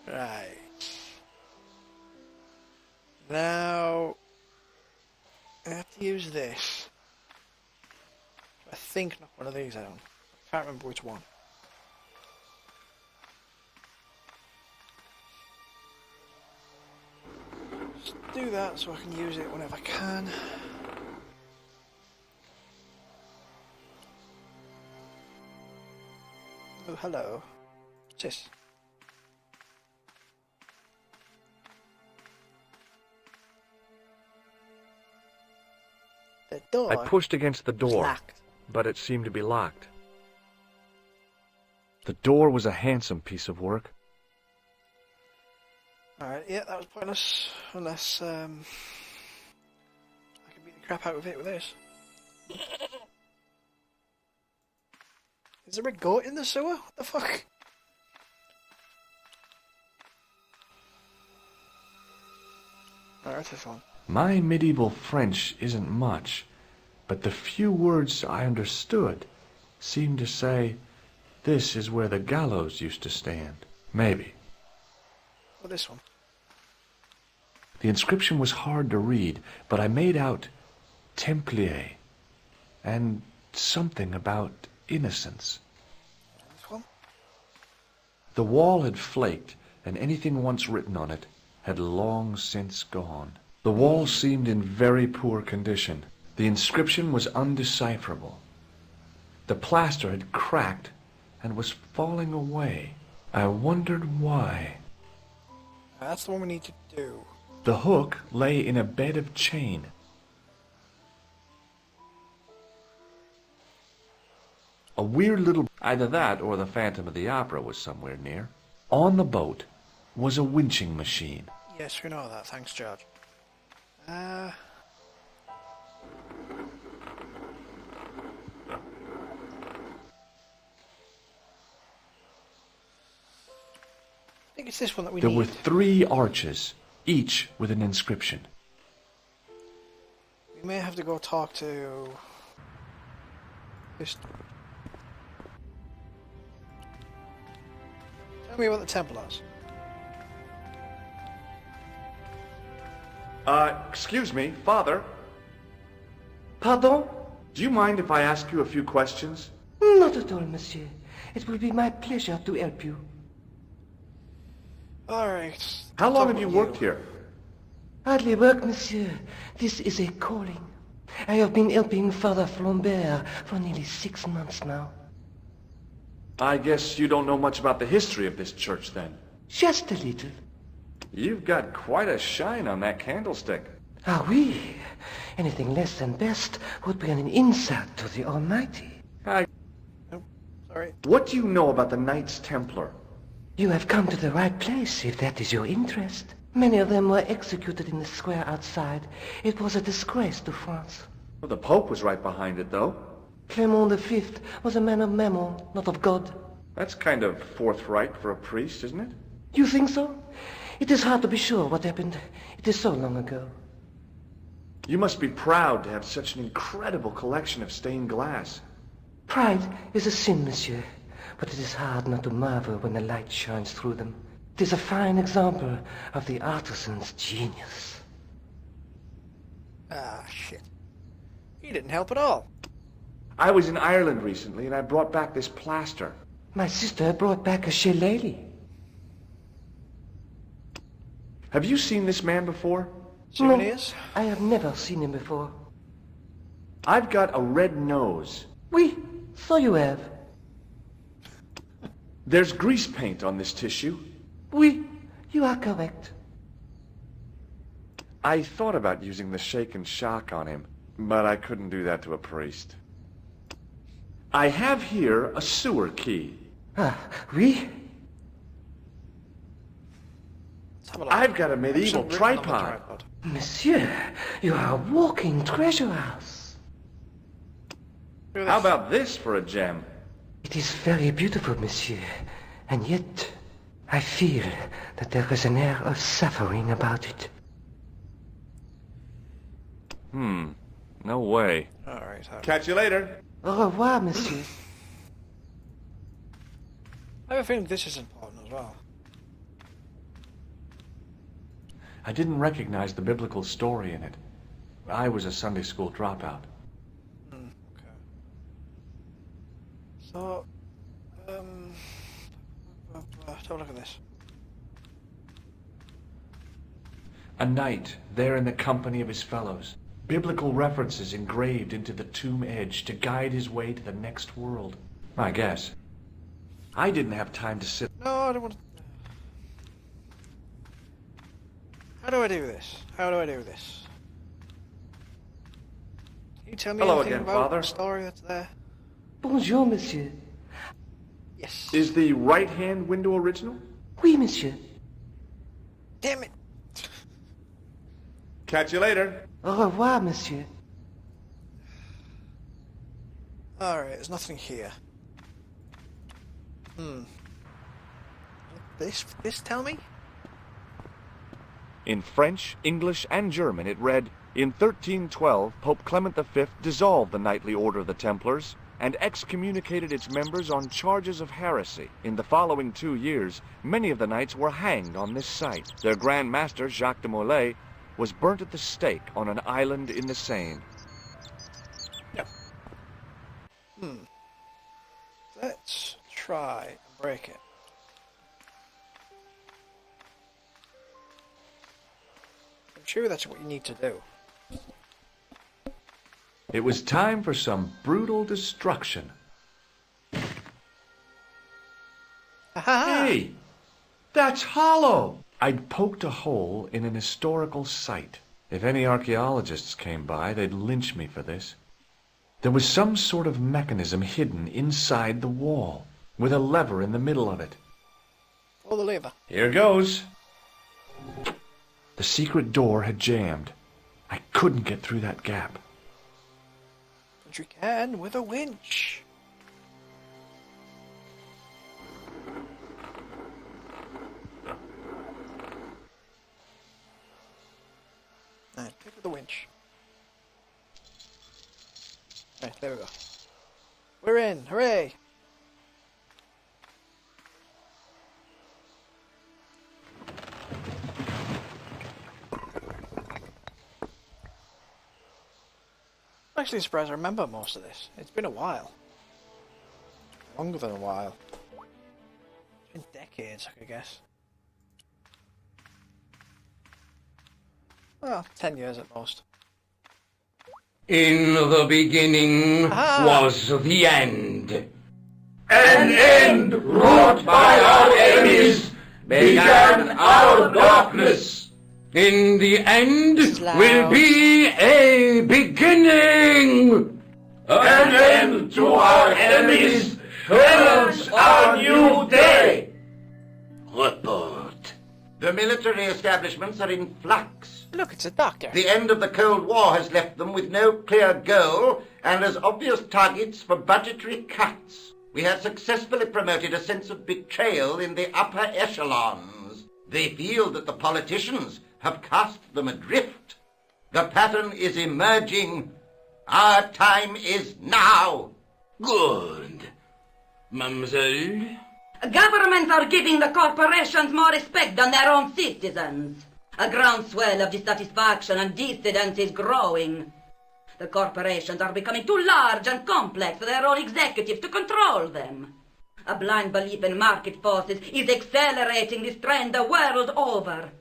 Right. Now, I have to use this. I think knock one of these out. I can't remember which one. Just do that so I can use it whenever I can. Oh, hello. What's this? The door. I pushed against the door, locked. but it seemed to be locked. The door was a handsome piece of work. Alright, yeah, that was pointless. Unless, I can beat the crap out of it with this. Is there a goat in the sewer? What the fuck? Alright, this one. My medieval French isn't much, but the few words I understood seemed to say, "This is where the gallows used to stand." Maybe. Or this one. The inscription was hard to read, but I made out Templar and something about innocence. This one. The wall had flaked, and anything once written on it had long since gone. The wall seemed in very poor condition. The inscription was undecipherable. The plaster had cracked and was falling away. I wondered why. That's the one we need to do. The hook lay in a bed of chain. A weird little... Either that or the Phantom of the Opera was somewhere near. On the boat was a winching machine. Yes, we know that. Thanks, George. I think it's this one that we There need. were 3 arches, each with an inscription. We may have to go talk to... this... Tell me about the Templars. Excuse me, Father. Pardon? Do you mind if I ask you a few questions? Not at all, monsieur. It will be my pleasure to help you. Alright. How long have you worked here? Hardly work, monsieur. This is a calling. I have been helping Father Flambert for nearly 6 months now. I guess you don't know much about the history of this church, then. Just a little. You've got quite a shine on that candlestick. Ah, oui. Anything less than best would be an insult to the Almighty. Oh, sorry. What do you know about the Knights Templar? You have come to the right place, if that is your interest. Many of them were executed in the square outside. It was a disgrace to France. Well, the Pope was right behind it, though. Clement V was a man of mammon, not of God. That's kind of forthright for a priest, isn't it? You think so? It is hard to be sure what happened. It is so long ago. You must be proud to have such an incredible collection of stained glass. Pride is a sin, monsieur, but it is hard not to marvel when the light shines through them. It is a fine example of the artisan's genius. Ah, shit. He didn't help at all. I was in Ireland recently, and I brought back this plaster. My sister brought back a shillelagh. Have you seen this man before? Souvenirs? I have never seen him before. I've got a red nose. Oui, so you have. There's grease paint on this tissue. Oui, you are correct. I thought about using the shake and shock on him, but I couldn't do that to a priest. I have here a sewer key. Ah, oui? Let's have a look. I've got a medieval Some written on the tripod. Monsieur, you are a walking treasure house. Look at How this. about this for a gem? It is very beautiful, monsieur, and yet I feel that there is an air of suffering about it. No way. Alright, Catch you later. Au revoir, monsieur. I have a feeling this is important as well. I didn't recognize the biblical story in it. I was a Sunday school dropout. Okay. So, have a look at this. A knight, there in the company of his fellows. Biblical references engraved into the tomb edge to guide his way to the next world. I guess. I didn't have time to sit... No, I don't want to... How do I do this? How do I do this? Can you tell me Hello anything again, about Father. the story that's there? Bonjour, monsieur. Yes. Is the right-hand window original? Oui, monsieur. Damn it! Catch you later. Au revoir, monsieur. Alright, there's nothing here. This tell me? In French, English, and German it read, "In 1312, Pope Clement V dissolved the knightly order of the Templars and excommunicated its members on charges of heresy. In the following 2 years, many of the knights were hanged on this site. Their Grand Master, Jacques de Molay, was burnt at the stake on an island in the Seine." No. Let's try and break it. I'm sure that's what you need to do. It was time for some brutal destruction. Aha! Hey, that's hollow! I'd poked a hole in an historical site. If any archaeologists came by, they'd lynch me for this. There was some sort of mechanism hidden inside the wall, with a lever in the middle of it. Pull the lever. Here goes. The secret door had jammed. I couldn't get through that gap. But you can with a winch. Alright, pick up the winch. Right, there we go. We're in! Hooray! I'm actually surprised I remember most of this. It's been a while. Longer than a while. It's been decades, I could guess. Well, 10 years at most. In the beginning Aha! was the end. An end wrought by our enemies began our darkness. In the end This is loud. will be a beginning. An end to our enemies heralds our new day. Report. The military establishments are in flux. Look, it's a doctor. The end of the Cold War has left them with no clear goal and as obvious targets for budgetary cuts. We have successfully promoted a sense of betrayal in the upper echelons. They feel that the politicians have cast them adrift. The pattern is emerging. Our time is now. Good. Mademoiselle? Governments are giving the corporations more respect than their own citizens. A groundswell of dissatisfaction and dissidence is growing. The corporations are becoming too large and complex for their own executives to control them. A blind belief in market forces is accelerating this trend the world over.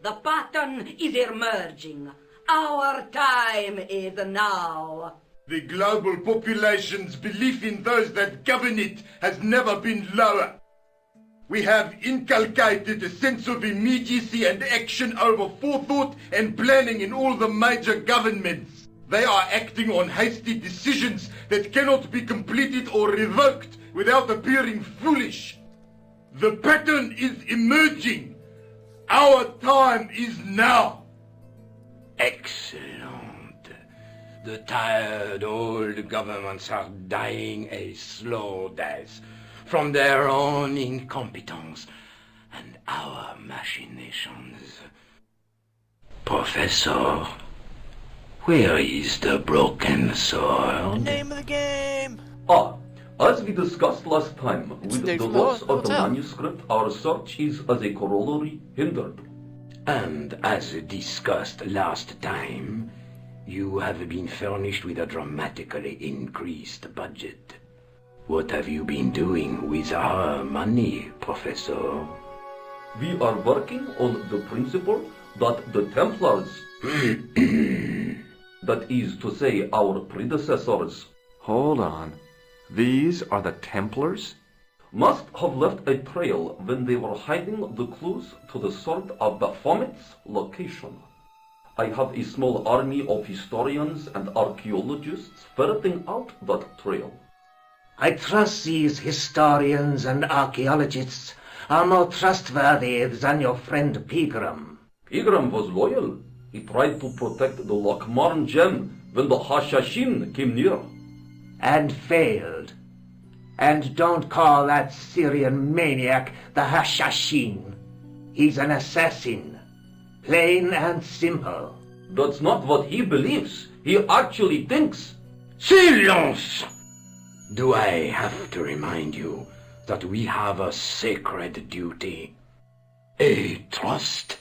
The pattern is emerging. Our time is now. The global population's belief in those that govern it has never been lower. We have inculcated a sense of immediacy and action over forethought and planning in all the major governments. They are acting on hasty decisions that cannot be completed or revoked without appearing foolish. The pattern is emerging. Our time is now. Excellent. The tired old governments are dying a slow death from their own incompetence and our machinations. Professor, where is the broken sword? Name of the game! As we discussed last time, with Dave the loss Lowe of the Hotel. manuscript, our search is as a corollary hindered. And as discussed last time, you have been furnished with a dramatically increased budget. What have you been doing with our money, Professor? We are working on the principle that the Templars, that is to say our predecessors, Hold on. These are the Templars? must have left a trail when they were hiding the clues to the sword of Baphomet's location. I have a small army of historians and archaeologists ferreting out that trail. I trust these historians and archaeologists are more trustworthy than your friend Pegram. Pegram was loyal. He tried to protect the Lochmarn gem when the hashashin came near. And failed. And don't call that Syrian maniac the hashashin. He's an assassin. Plain and simple. That's not what he believes. He actually thinks. Silence! Do I have to remind you that we have a sacred duty? A trust?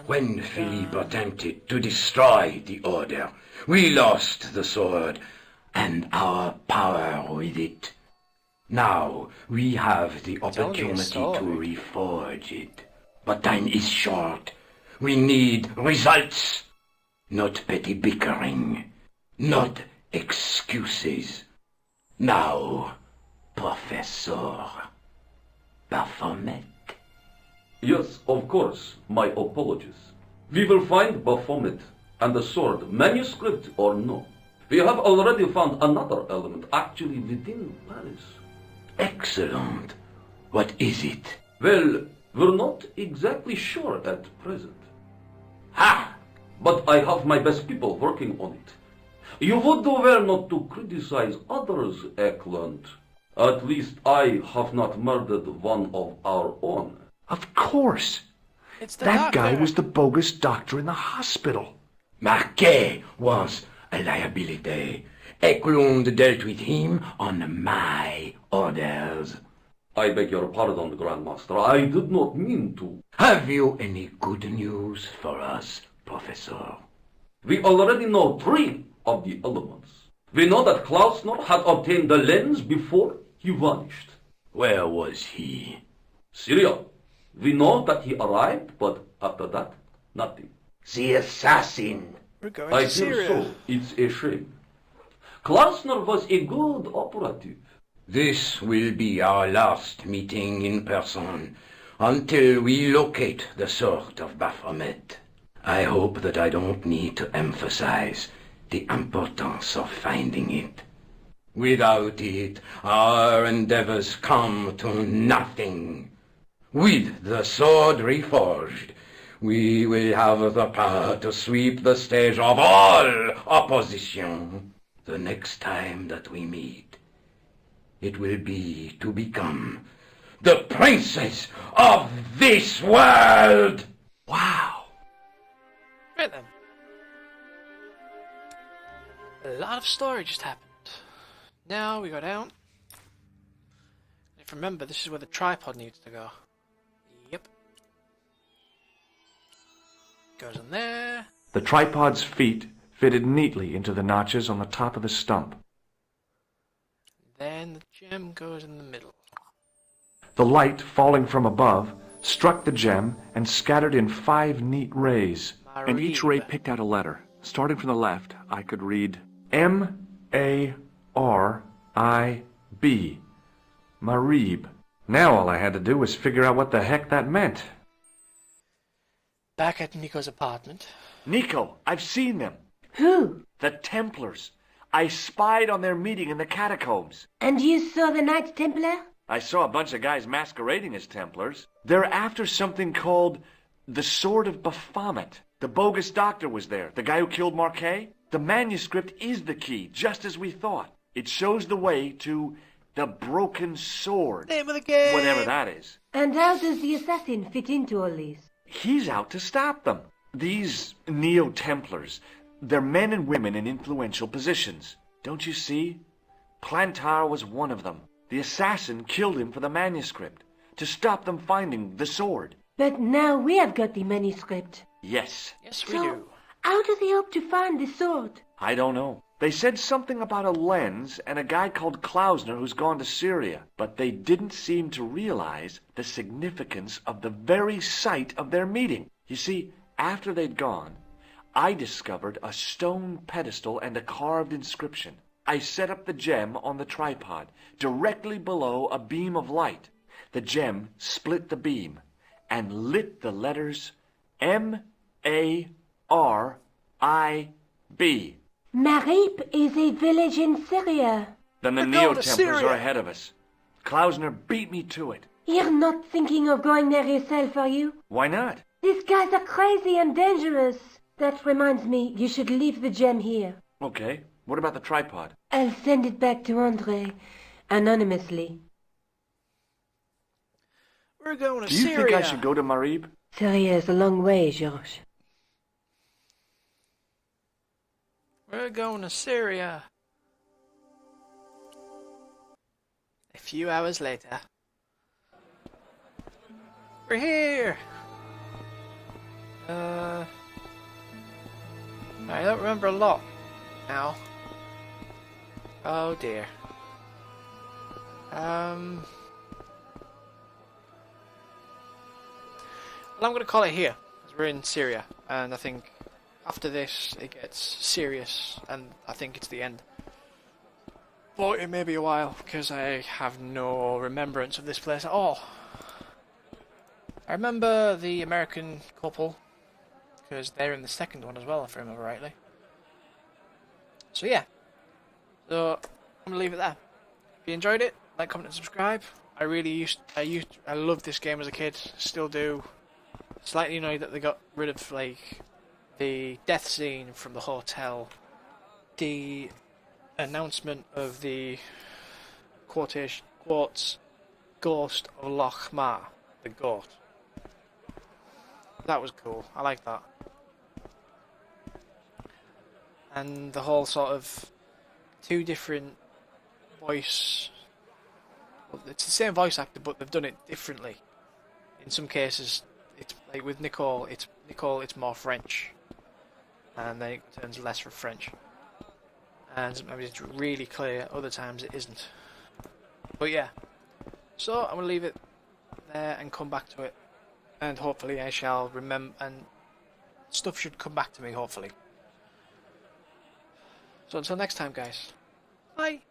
When Philippe attempted to destroy the Order, we lost the sword and our power with it. Now we have the opportunity to reforge it. But time is short. We need results. Not petty bickering. Not excuses. Now, Professor Baphomet. Yes, of course, my apologies. We will find Baphomet and the sword, manuscript or no. We have already found another element actually within Paris. Excellent. What is it? Well, we're not exactly sure at present. Ha! But I have my best people working on it. You would do well not to criticize others, Eklund. At least I have not murdered one of our own. Of course. It's the That guy doctor. was the bogus doctor in the hospital. Marquet was a liability. Eklund dealt with him on my orders. I beg your pardon, Grandmaster. I did not mean to. Have you any good news for us, Professor? We already know 3 of the elements. We know that Klausner had obtained the lens before he vanished. Where was he? Syria. We know that he arrived, but after that, nothing. The assassin. We're going I to feel Syria. so. It's a shame. Klausner was a good operative. This will be our last meeting in person until we locate the sword of Baphomet. I hope that I don't need to emphasize the importance of finding it. Without it, our endeavors come to nothing. With the sword reforged, we will have the power to sweep the stage of all opposition. The next time that we meet, it will be to become the princess of this world! Wow. Right then. A lot of story just happened. Now we go down. If you remember, this is where the tripod needs to go. Yep. Goes in there. The tripod's feet fitted neatly into the notches on the top of the stump. Then the gem goes in the middle. The light falling from above struck the gem and scattered in 5 neat rays. And each ray Marib. picked out a letter. Starting from the left, I could read M-A-R-I-B. Marib. Now all I had to do was figure out what the heck that meant. Back at Nico's apartment. Nico, I've seen them. Who? The Templars. I spied on their meeting in the catacombs. And you saw the Knights Templar? I saw a bunch of guys masquerading as Templars. They're after something called the Sword of Baphomet. The bogus doctor was there, the guy who killed Marquet. The manuscript is the key, just as we thought. It shows the way to the broken sword. Name of the game! Whatever that is. And how does the assassin fit into all this? He's out to stop them. These Neo-Templars, they're men and women in influential positions. Don't you see? Plantar was one of them. The assassin killed him for the manuscript, to stop them finding the sword. But now we have got the manuscript. Yes. Yes, we So, do. how do they hope to find the sword? I don't know. They said something about a lens and a guy called Klausner who's gone to Syria, but they didn't seem to realize the significance of the very site of their meeting. You see, after they'd gone, I discovered a stone pedestal and a carved inscription. I set up the gem on the tripod, directly below a beam of light. The gem split the beam and lit the letters M-A-R-I-B. Marib is a village in Syria. Then the We're going to Neo-Templars Syria. are ahead of us. Klausner beat me to it. You're not thinking of going there yourself, are you? Why not? These guys are crazy and dangerous. That reminds me, you should leave the gem here. Okay, what about the tripod? I'll send it back to Andre, anonymously. We're going to Do you Syria. think I should go to Marib? Syria is a long way, Georges. We're going to Syria. A few hours later. We're here! I don't remember a lot now. Oh dear. Well, I'm going to call it here, because we're in Syria, and I think after this it gets serious, and I think it's the end. But it may be a while, because I have no remembrance of this place at all. I remember the American couple, because they're in the second one as well, if I remember rightly. So yeah, so I'm going to leave it there. If you enjoyed it, like, comment and subscribe. I loved this game as a kid, still do. Slightly annoyed that they got rid of, like, the death scene from the hotel, the announcement of the quartz ghost of Loch Mar, the goat. That was cool. I like that. And the whole sort of two different voice. Well, it's the same voice actor, but they've done it differently. In some cases, it's like with Nicole. It's more French, and then it turns less for French. And sometimes it's really clear. Other times it isn't. But yeah. So I'm gonna leave it there and come back to it. And hopefully I shall remember, and stuff should come back to me, hopefully. So until next time, guys. Bye!